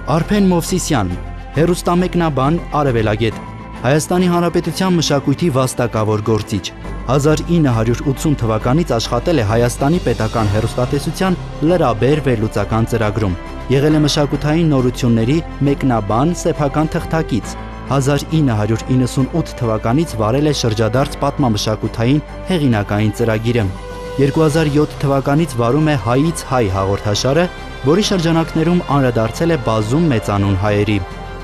Արփեն Մովսիսյան, հեռուստամեկնաբան, արևելագետ, Հայաստանի Հանրապետության մշակույթի վաստակավոր գործիչ, 1980 թվականից աշխատել է Հայաստանի պետական հեռուստատեսության լրաբեր վերլուծական ծրագրում, եղել է մշակութային նորությունների մեկնաբան սեփական թղթակից, 1998 թվականից վարել է շրջադարձ պատմամշակութային հեղինակային ծրագիրը, 2007 թվականից վարում է Հայից հայ հաղորդաշարը, որի շրջանակներում անդրադարձել է բազում մեծանուն հայերի։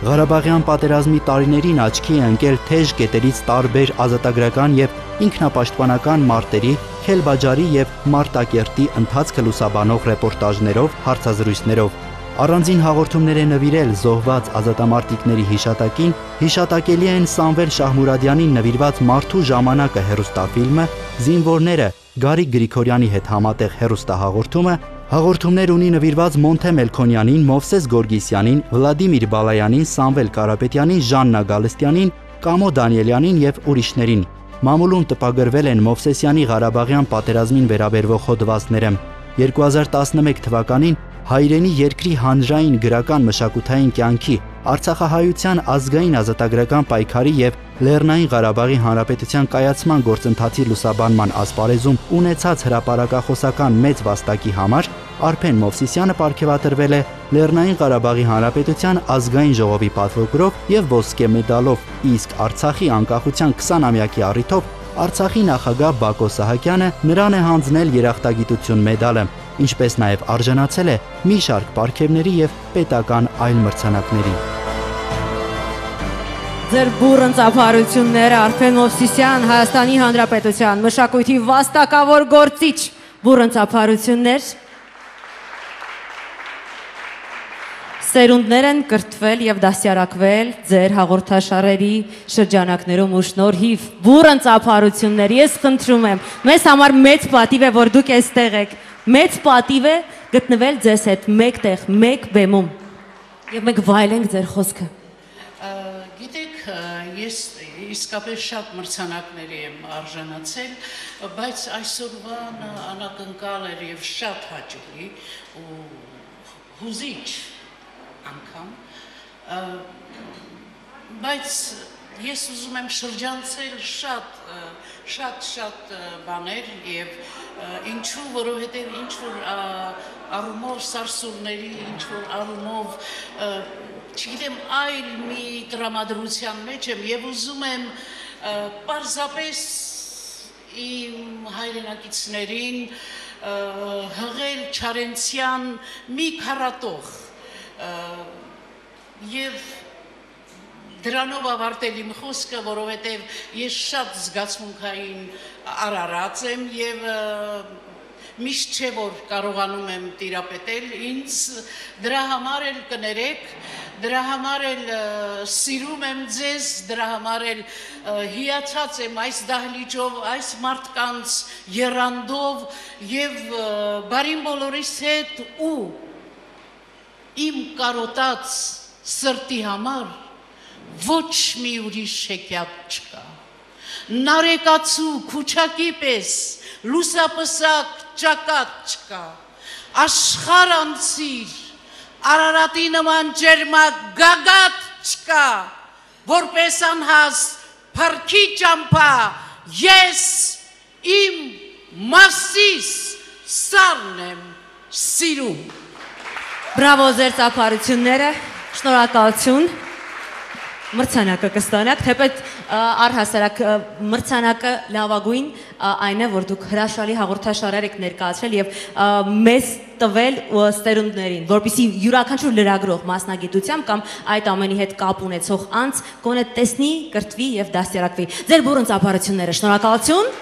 Ղարաբաղյան պատերազմի տարիներին աչքի է ընկել թեժ կետերից տարբեր ազատագրական եւ ինքնապաշտպանական մարտերի, Քելբաջարի եւ Մարտակերտի ընթացքը լուսաբանող ռեպորտաժներով, հարցազրույցներով։ Առանձին հաղորդումներ է նվիրել զոհված ազատամարտիկների հիշատակին, հիշատակելի են Սամվել Շահմուրադյանին նվիրված Մարդու ժամանակը հեռուստաֆիլմը, Զինվորները Գարիկ Գրիգորյանի հետ համատեղ հեռուստահաղորդումը, հաղորդումներ ունի նվիրված Մոնթե Մելքոնյանին, Մովսես Գորգիսյանին, Վլադիմիր Բալայանին, Սամվել Կարապետյանին, Ժաննա Գալստյանին, Կամո Դանիելյանին եւ ուրիշներին։ Մամուլում տպագրվել են Մովսեսյանի Ղարաբաղյան պատերազմին վերաբերվող հոդվածները։ 2011 թվականին հայրենի երկրի հանրային գրական մշակութային կյանքի, Արցախահայության ազգային ազատագրական պայքարի եւ Լեռնային Ղարաբաղի Հանրապետության կայացման գործընթացի լուսաբանման ասպարեզում ունեցած հրապարակախոսական մեծ վաստակի համար Արփեն Մովսիսյանը պարգևատրվել է Լեռնային Ղարաբաղի Հանրապետության ազգային ժողովի պատվոգրով եւ ոսկե մեդալով, իսկ Արցախի անկախության 20-ամյակի առիթով Արցախի նախագահ Բակո Սահակյանը նրան է հանձնել երախտագիտություն մեդալը, ինչպես նաև արժանացել է մի շարք պարգևների եւ պետական այլ մրցանակների։ Ձեր բուռն ծափարությունները Արփեն Մովսիսյան, Հայաստանի Հանրապետության մշակույթի վաստակավոր գործիչ, բուռն ծափարություններ սերունդներ են կրթվել եւ դասյարակվել ձեր հաղորդաշարերի շրջանակներում ու շնորհիվ բուռն ծափարություններ ես խնդրում եմ, մեզ համար մեծ պատիվ է, որ դուք այստեղ եք, մեծ պատիվ է գտնվել ձեզ հետ մեկտեղ, մեկ բեմում եւ մենք վայելենք ձեր խոսքը։ Գիտեք, ես իսկապես շատ մրցանակների եմ արժանացել, բայց այսօրվան անակնկալ էր եւ շատ հաճելի ու հուզիչ անգամ, բայց ես ուզում եմ շրջանցել շատ բաներ եւ ինչու, որովհետեւ ինչ-որ առումով սարսուռների, ինչ-որ առումով, չգիտեմ, այլ մի տրամադրության մեջ եմ եւ ուզում եմ պարզապես իմ հայրենակիցներին հղել Չարենցյան մի քառատող եւ դրանով ավարտել իմ խոսքը, որովհետեւ ես շատ զգացմունքային արարած եմ եւ միշտ չէ որ կարողանում եմ տիրապետել ինձ, դրա համար էլ կներեք, դրա համար էլ սիրում եմ ձեզ, դրա համար էլ հիացած եմ այս դահլիճով, այս մարդկանց եռանդով եւ բարին բոլորիս հետ ու իմ կարոտած սրտի համար ոչ մի ուրիշ հեքիաթ չկա։ Նարեկացու քուչակի պես լուսապսակ ճակատ չկա։ Աշխարհ անցիր Արարատի նման ջերմակ գագաթ չկա, որպես անհաստ փառքի ճամփա ես իմ մասիս սառն եմ սիրում։ Բրավո ձեր ծափարությունները, շնորհակալություն, մրցանակը կստանաք, թեպետ առհասարակ մրցանակը լավագույն այն է, որ դուք հրաշալի հաղորդաշարեր եք ներկայացրել եւ մեզ տվել ստերունդներին, որպեսզի յուրաքանչյուր լրագրող մասնագիտությամբ կամ այդ ամենի հետ կապ ունեցող անձ կոնե տեսնի, կրթվի եւ դաստիարակվի։ Ձեր բուռն ծափարությունները, շնորհակալություն։